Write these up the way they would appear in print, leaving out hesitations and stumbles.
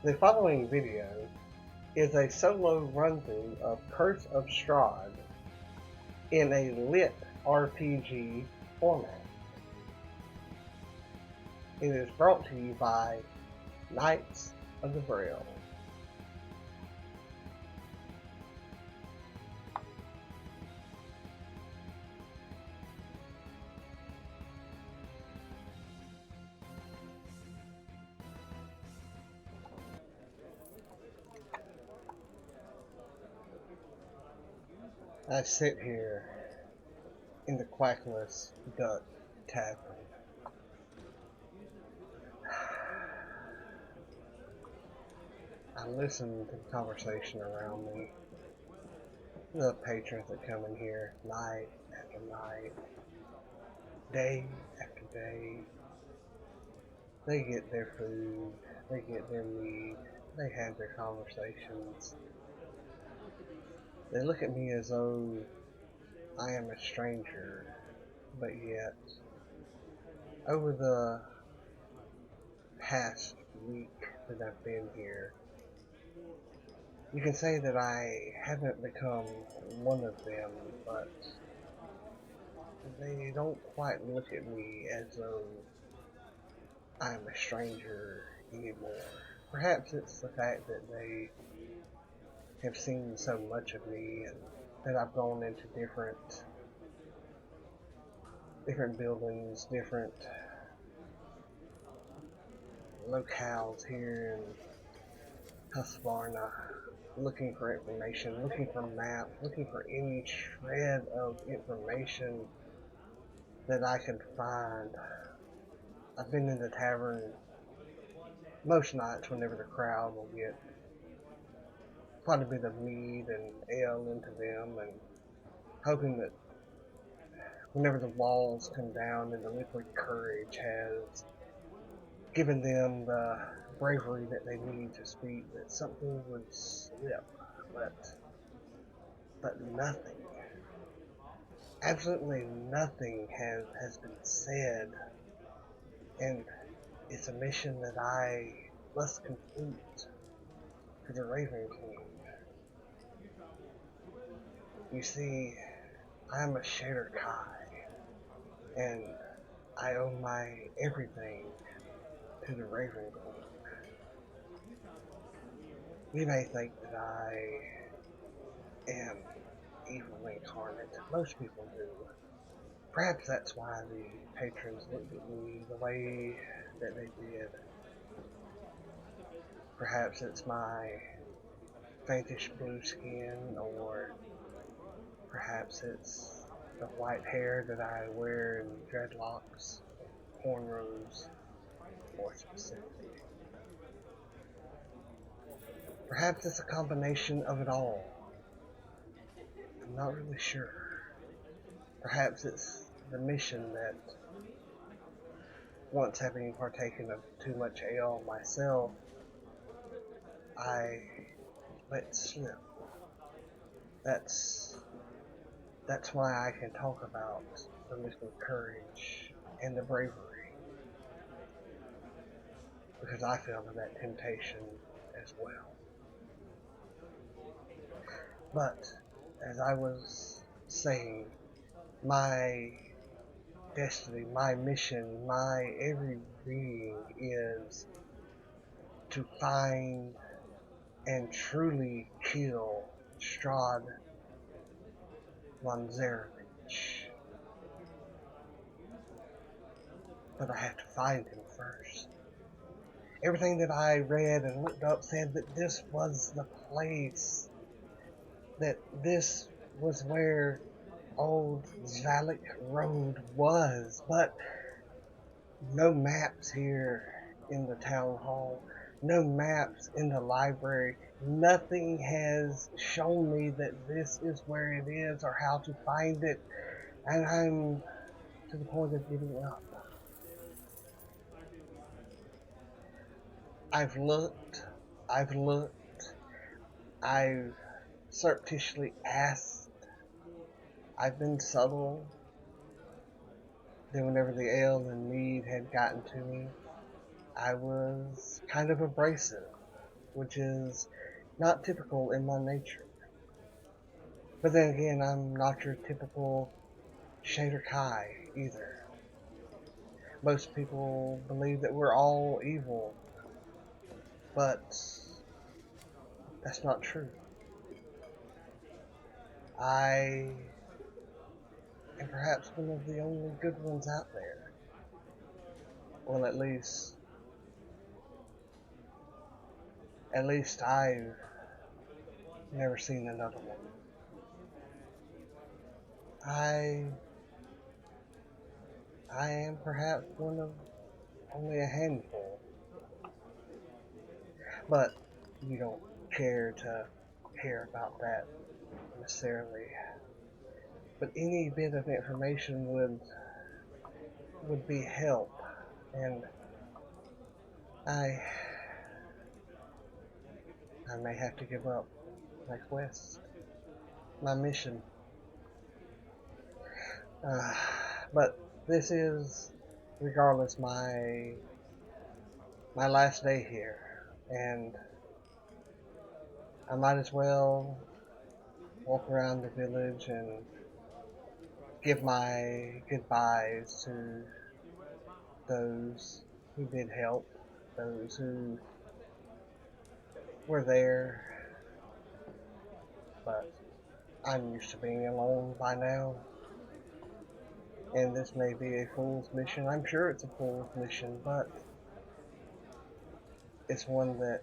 The following video is a solo run-through of Curse of Strahd in a lit RPG format. It is brought to you by Knights of the Braille. I sit here in the Quackless Duck Tavern. I listen to the conversation around me. The patrons that come in here night after night, day after day. They get their food, they get their meat, they have their conversations. They look at me as though I am a stranger, but yet, over the past week that I've been here, you can say that I haven't become one of them, but they don't quite look at me as though I'm a stranger anymore. Perhaps it's the fact that they have seen so much of me and that I've gone into different buildings, different locales here in Husqvarna, looking for information, looking for maps, looking for any shred of information that I can find. I've been in the tavern most nights whenever the crowd will get quite a bit of mead and ale into them, and hoping that whenever the walls come down and the liquid courage has given them the bravery that they need to speak, that something would slip, but nothing, absolutely nothing has been said, and it's a mission that I must complete for the Raven King. You see, I'm a Shader Kai, and I owe my everything to the Raven Queen. You may think that I am evil incarnate. Most people do. Perhaps that's why the patrons looked at me the way that they did. Perhaps it's my faintish blue skin, or perhaps it's the white hair that I wear in dreadlocks, cornrows, more specifically. Perhaps it's a combination of it all. I'm not really sure. Perhaps it's the mission that, once having partaken of too much ale myself, I let slip. That's why I can talk about the liquid courage and the bravery, because I fell to that temptation as well. But as I was saying, my destiny, my mission, my every being is to find and truly kill Strahd Lanzarevich. But I have to find him first. Everything that I read and looked up said that this was the place, that this was where old Phallic Road was, but no maps here in the town hall, no maps in the library, nothing has shown me that this is where it is or how to find it, and I'm to the point of giving up. I've looked, I've surreptitiously asked, I've been subtle. Then whenever the ale and mead had gotten to me, I was kind of abrasive. which is not typical in my nature. But then again, I'm not your typical Shader Kai either. Most people believe that we're all evil, but that's not true. I am perhaps one of the only good ones out there. Well, at least I've never seen another one. I am perhaps one of only a handful, but you don't care to hear about that necessarily. But any bit of information would be help, and I may have to give up my quest, my mission. But this is, regardless, my last day here, and I might as well walk around the village and give my goodbyes to those who did help, those who were there, but I'm used to being alone by now. And this may be a fool's mission. I'm sure it's a fool's mission, but it's one that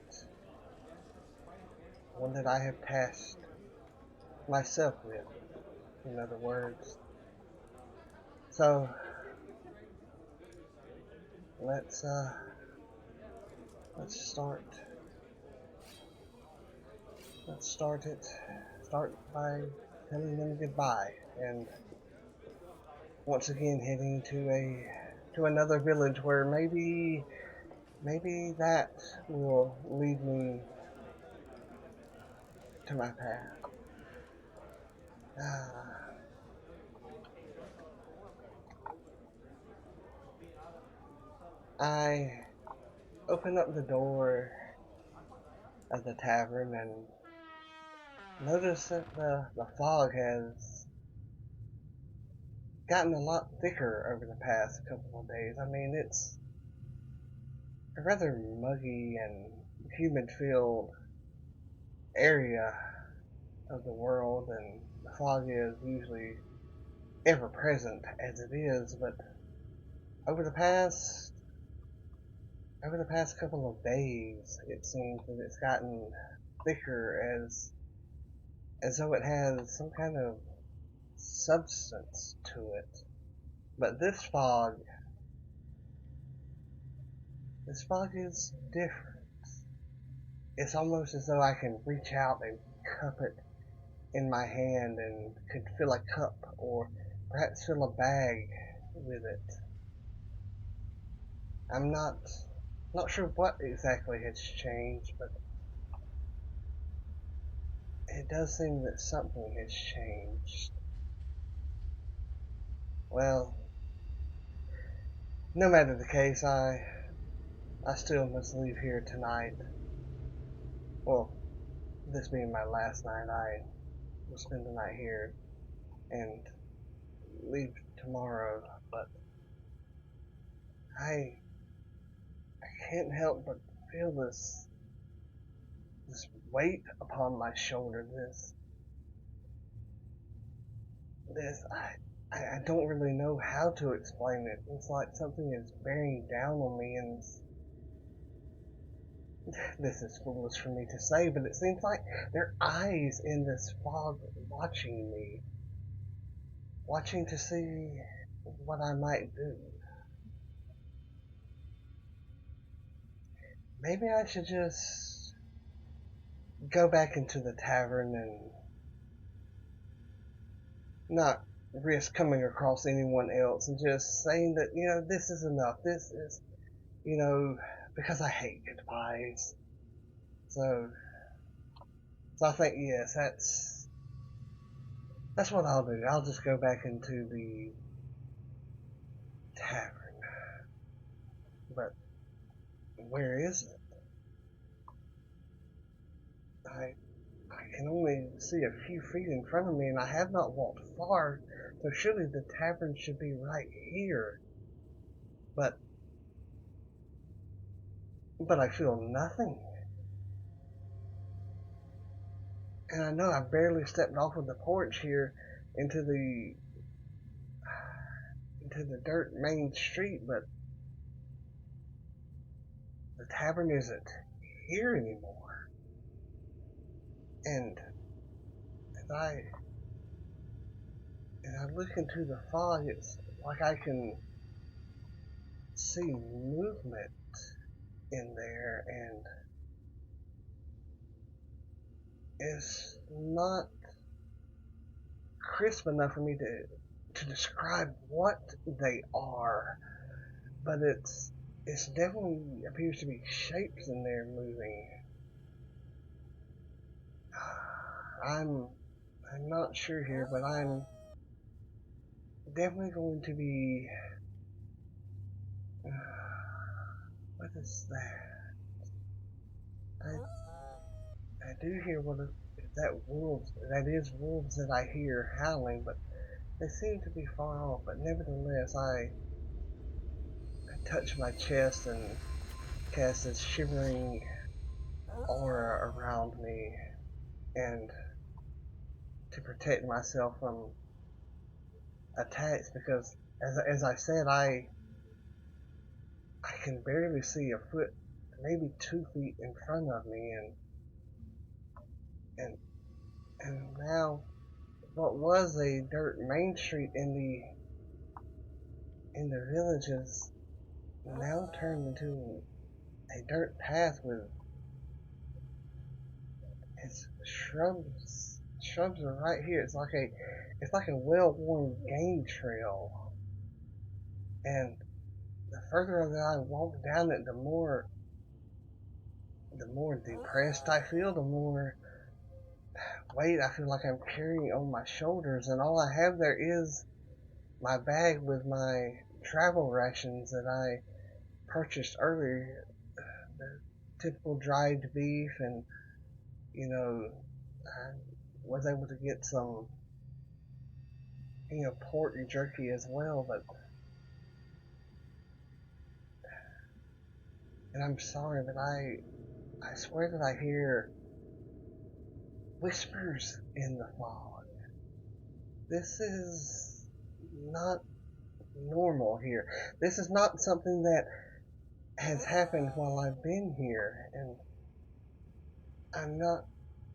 I have tasked myself with, in other words. So let's start. Let's start it. Start by telling them goodbye, and once again heading to another village where maybe that will lead me to my path. I open up the door of the tavern and notice that the fog has gotten a lot thicker over the past couple of days. I mean, it's a rather muggy and humid-filled area of the world, and the fog is usually ever present as it is, but over the past couple of days, it seems that it's gotten thicker, as though it has some kind of substance to it. But this fog is different. It's almost as though I can reach out and cup it in my hand and could fill a cup or perhaps fill a bag with it. I'm not sure what exactly has changed, but it does seem that something has changed. Well, no matter the case, I still must leave here tonight. Well, this being my last night, I will spend the night here and leave tomorrow, but I can't help but feel this weight upon my shoulder, this I don't really know how to explain it. It's like something is bearing down on me, and this is foolish for me to say, but it seems like there are eyes in this fog watching me, watching to see what I might do. Maybe I should just go back into the tavern and not risk coming across anyone else, and just saying that, this is enough. This is, because I hate goodbyes. So I think, yes, that's what I'll do. I'll just go back into the tavern. But where is it? I can only see a few feet in front of me, and I have not walked far, so surely the tavern should be right here. But I feel nothing. And I know I barely stepped off of the porch here into the dirt main street, but the tavern isn't here anymore. And as I look into the fog, it's like I can see movement in there, and it's not crisp enough for me to describe what they are, but it's definitely appears to be shapes in there moving. I'm not sure here, but I'm definitely going to be. What is that? I do hear that is wolves that I hear howling, but they seem to be far off. But nevertheless, I touch my chest and cast this shivering aura around me, and to protect myself from attacks, because as I said, I can barely see a foot, maybe 2 feet in front of me, and now what was a dirt main street in the villages now turned into a dirt path with its shrubs. Shrubs are right here. It's like a well-worn game trail, and the further that I walk down it, the more depressed I feel, the more weight I feel like I'm carrying on my shoulders, and all I have there is my bag with my travel rations that I purchased earlier, the typical dried beef, and I was able to get some pork jerky as well, and I'm sorry, but I swear that I hear whispers in the fog. This is not normal here. This is not something that has happened while I've been here, and I'm not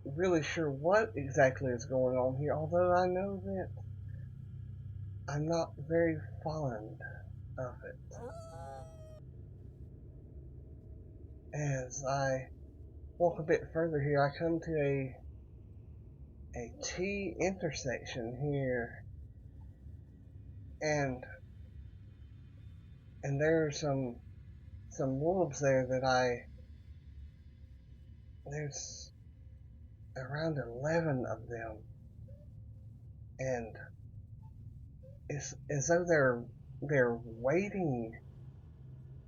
really sure what exactly is going on here, although I know that I'm not very fond of it. As I walk a bit further here, I come to a T intersection here, and there are some wolves there there's around 11 of them, and it's as though they're waiting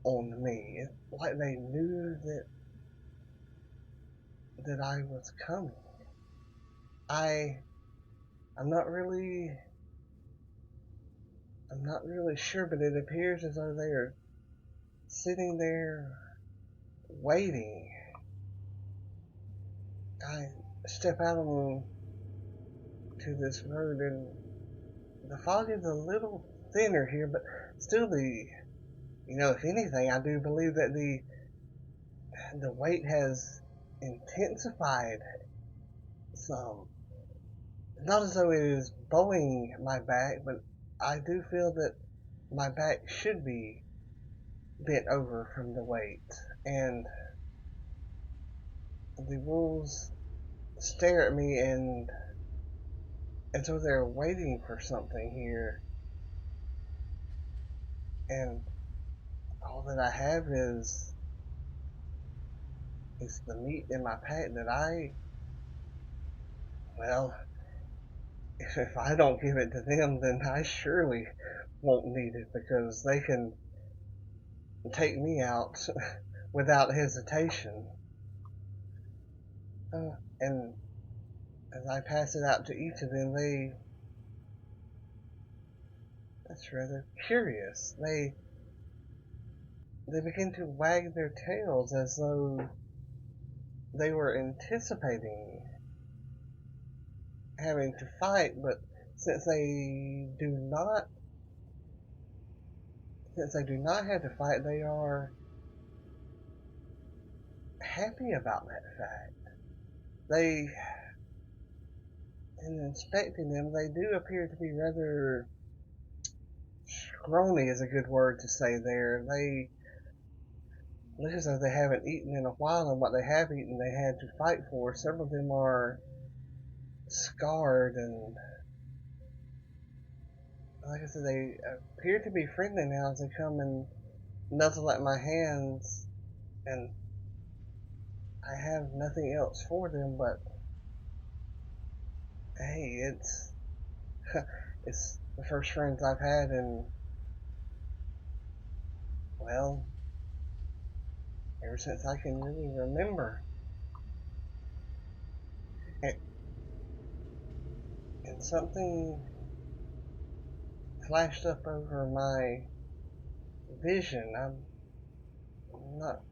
on me. It's like they knew that I was coming. I'm not really sure, but it appears as though they are sitting there waiting. I step out onto this road, and the fog is a little thinner here, but still if anything, I do believe that the weight has intensified some. Not as though it is bowing my back, but I do feel that my back should be bent over from the weight, and the wolves stare at me and as though they're waiting for something here, and all that I have is the meat in my pack that well, if I don't give it to them, then I surely won't need it, because they can take me out without hesitation. And as I pass it out to each of them, that's rather curious. They begin to wag their tails as though they were anticipating having to fight, but since they do not have to fight, they are happy about that fact. They, in inspecting them, they do appear to be rather scrawny is a good word to say there. They look as though they haven't eaten in a while, and what they have eaten they had to fight for. Several of them are scarred, and like I said, they appear to be friendly now as they come and nuzzle at my hands, and I have nothing else for them, but hey, it's the first friends I've had in, well, ever since I can really remember. And, and something flashed up over my vision. I'm not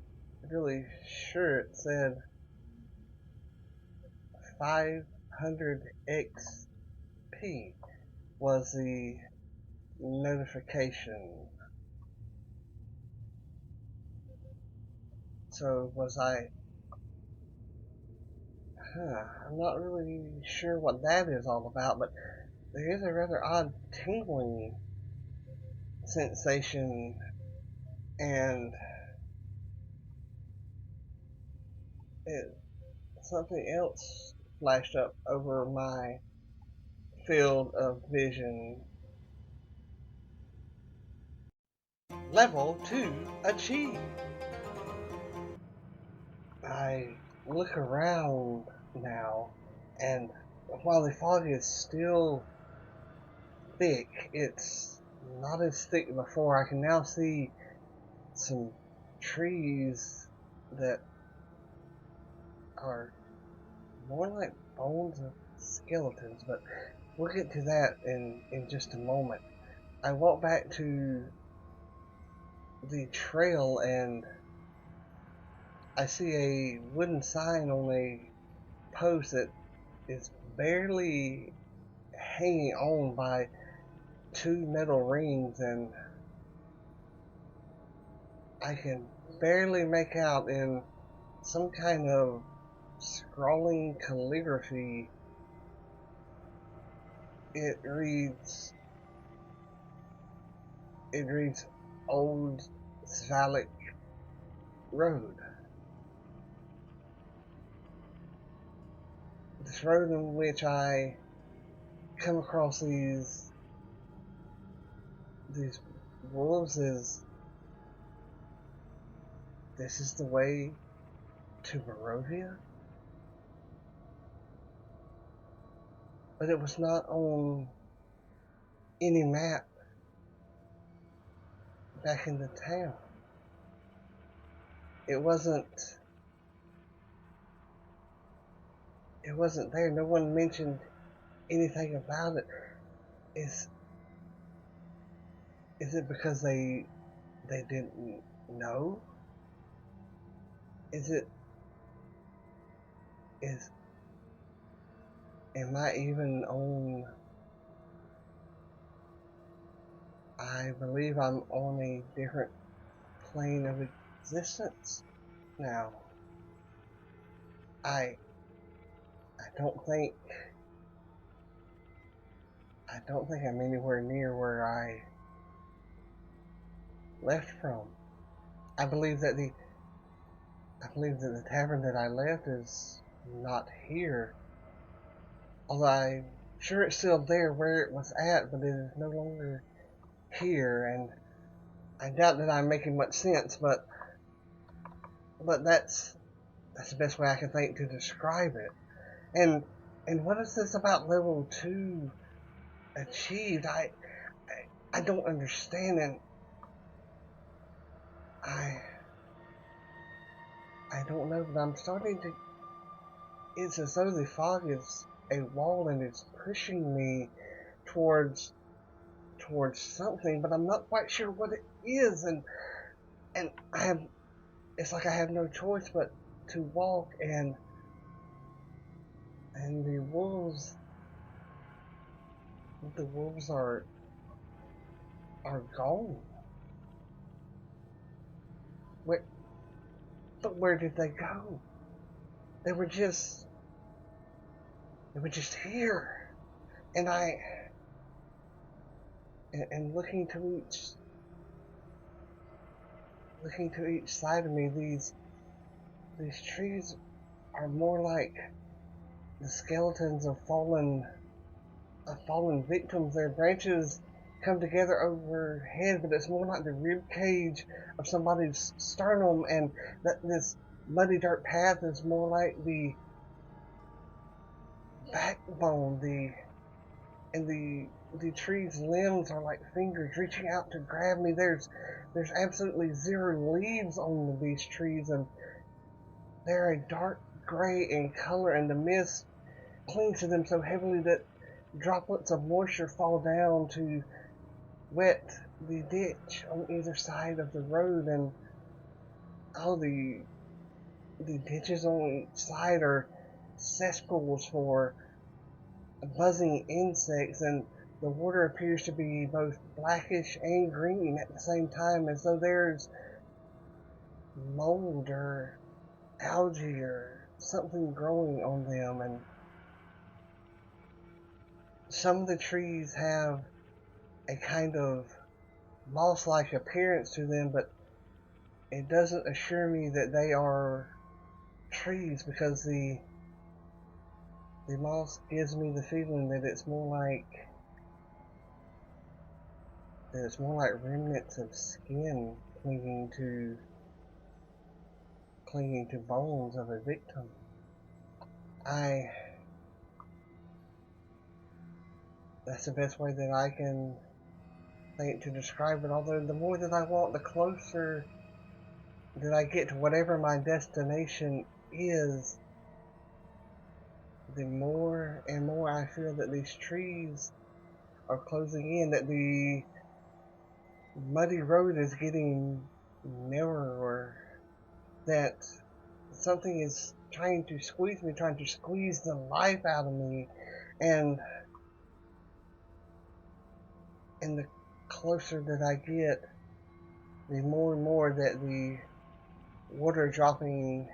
really sure. It said 500 XP was the notification. So was I, I'm not really sure what that is all about, but there is a rather odd tingling sensation, and something else flashed up over my field of vision. Level 2 achieved. I look around now, and while the fog is still thick, it's not as thick before. I can now see some trees that are more like bones of skeletons, but we'll get to that in just a moment. I walk back to the trail, and I see a wooden sign on a post that is barely hanging on by two metal rings, and I can barely make out in some kind of scrawling calligraphy. It reads Old Phallic Road. This road in which I come across these wolves this is the way to Barovia? But it was not on any map back in the town. It wasn't there. No one mentioned anything about it. Is it because they didn't know? Is am I even on, I believe I'm on a different plane of existence now. I don't think I'm anywhere near where I left from. I believe that the tavern that I left is not here. Although I'm sure it's still there where it was at, but it is no longer here, and I doubt that I'm making much sense, but that's the best way I can think to describe it. And what is this about level 2 achieved? I don't understand, and I don't know, but I'm starting to it's as though the fog is a wall and it's pushing me towards something, but I'm not quite sure what it is, and it's like I have no choice but to walk, and the wolves are gone. Where did they go? They were just here, and looking to each side of me, these trees are more like the skeletons of fallen victims. Their branches come together overhead, but it's more like the rib cage of somebody's sternum, and that this muddy dirt path is more like the backbone. The tree's limbs are like fingers reaching out to grab me. There's absolutely zero leaves on these trees, and they're a dark gray in color, and the mist clings to them so heavily that droplets of moisture fall down to wet the ditch on either side of the road, and all the ditches on each side are cesspools for buzzing insects, and the water appears to be both blackish and green at the same time, as though there's mold or algae or something growing on them. And some of the trees have a kind of moss-like appearance to them, but it doesn't assure me that they are trees, because the moss gives me the feeling that it's more like remnants of skin clinging to bones of a victim. That's the best way that I can think to describe it, although the more that I walk, the closer that I get to whatever my destination is, the more and more I feel that these trees are closing in, that the muddy road is getting narrower, that something is trying to squeeze me, trying to squeeze the life out of me, and the closer that I get, the more and more that the water dropping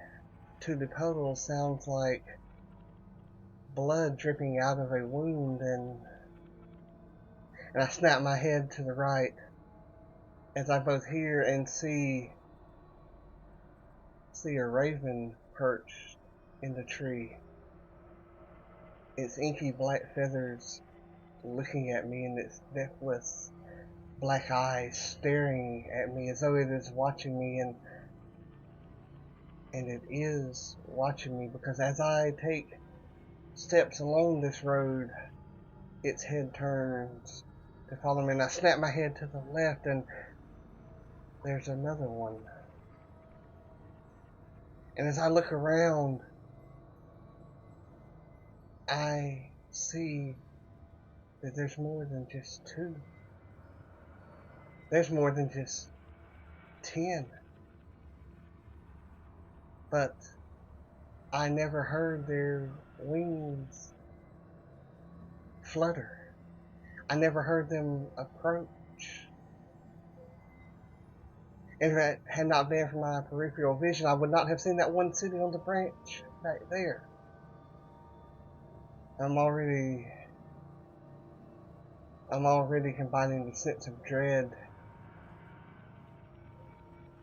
to the puddle sounds like blood dripping out of a wound, and I snap my head to the right as I both hear and see a raven perched in the tree, its inky black feathers looking at me, and its deathless black eyes staring at me as though it is watching me, and it is watching me, because as I take steps along this road, its head turns to follow me, and I snap my head to the left, and there's another one. And as I look around, I see that there's more than just two. There's more than just 10. But I never heard their wings flutter. I never heard them approach. If it had not been for my peripheral vision, I would not have seen that one sitting on the branch back there. I'm already combining the sense of dread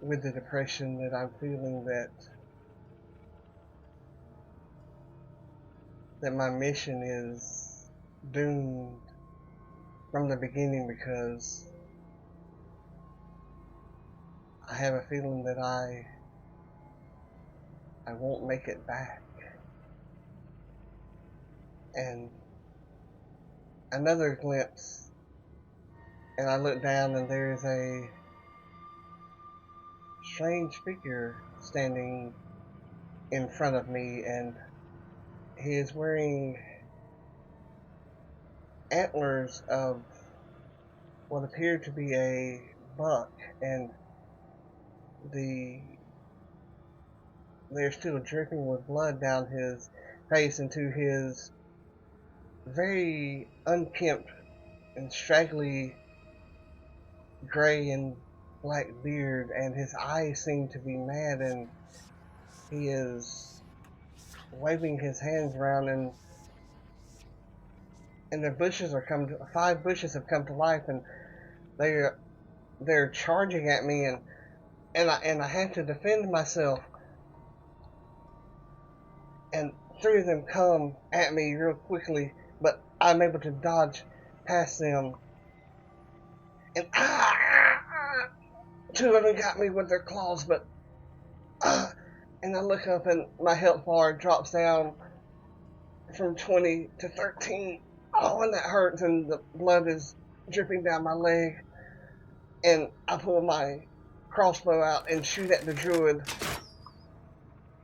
with the depression that I'm feeling, that my mission is doomed from the beginning, because I have a feeling that I won't make it back. And another glimpse, and I look down, and there's a strange figure standing in front of me, and he is wearing antlers of what appear to be a buck, and they're still dripping with blood down his face into his very unkempt and straggly gray and black beard, and his eyes seem to be mad, and he is waving his hands around, and the bushes are come to, 5 bushes have come to life, and they're charging at me, and I have to defend myself, and 3 of them come at me real quickly, but I'm able to dodge past them, and 2 of them got me with their claws, but and I look up and my health bar drops down from 20 to 13. Oh, and that hurts, and the blood is dripping down my leg, and I pull my crossbow out and shoot at the Druid,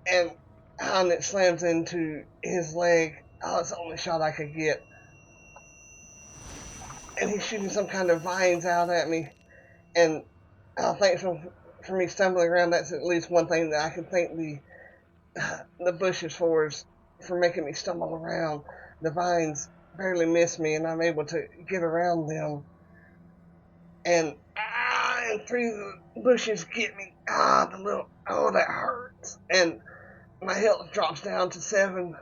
and it slams into his leg. Oh, it's the only shot I could get. And he's shooting some kind of vines out at me, and thanks for me stumbling around. That's at least one thing that I can thank the bushes for, is for making me stumble around. The vines barely miss me, and I'm able to get around them. And 3 of the bushes get me. That hurts. And my health drops down to 7.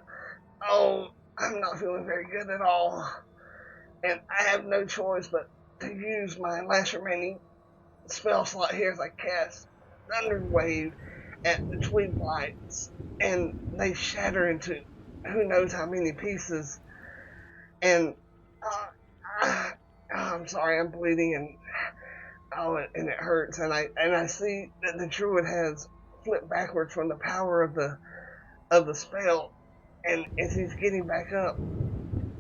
Oh, I'm not feeling very good at all. And I have no choice but to use my last remaining spell slot here as I cast Thunder Wave at the twig blights, and they shatter into who knows how many pieces. And I'm sorry, I'm bleeding, and it hurts. And I see that the Druid has flipped backwards from the power of the spell, and as he's getting back up,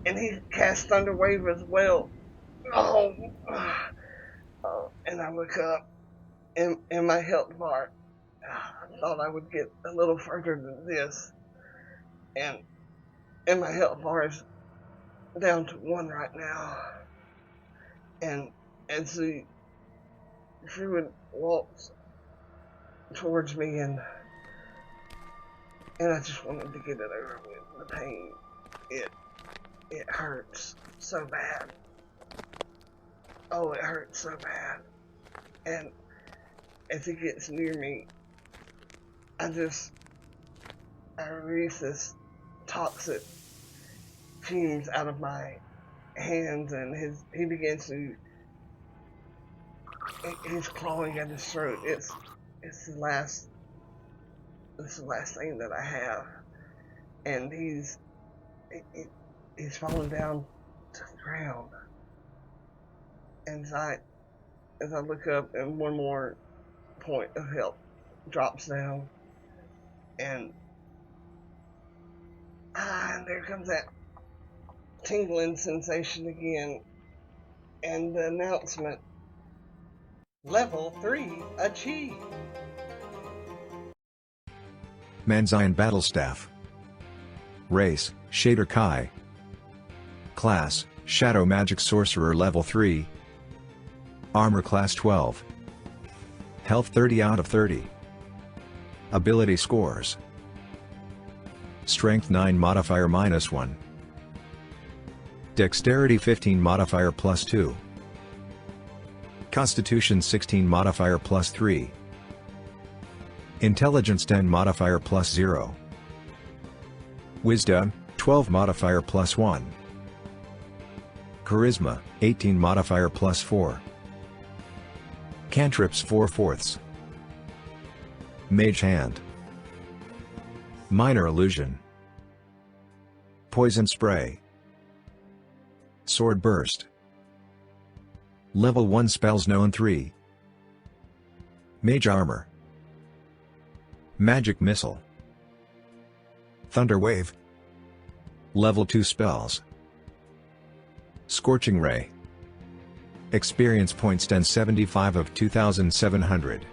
and he casts Thunder Wave as well. And I look up, in my health bar, I thought I would get a little further than this, and my health bar is down to 1 right now. And as the Druid walks towards me, and I just wanted to get it over with. The pain, it hurts so bad. Oh, it hurts so bad. And as he gets near me, I release this toxic fumes out of my hands, and he begins to, he's clawing at his throat. It's the last thing that I have, and he's falling down to the ground. And as I look up, and one more point of health drops down, and there comes that tingling sensation again, and the announcement: Level 3 achieved. Manzion Battlestaff. Race, Shader Kai. Class, Shadow Magic Sorcerer Level 3. Armor Class 12. Health 30 out of 30. Ability Scores: Strength 9 modifier -1. Dexterity 15 modifier +2. Constitution 16 modifier +3. Intelligence 10 modifier +0. Wisdom 12 modifier +1. Charisma 18 modifier +4. Cantrips 4/4. Mage Hand. Minor Illusion. Poison Spray. Sword Burst. Level 1 Spells Known 3. Mage Armor. Magic Missile. Thunder Wave. Level 2 Spells. Scorching Ray. Experience points 1075 of 2700.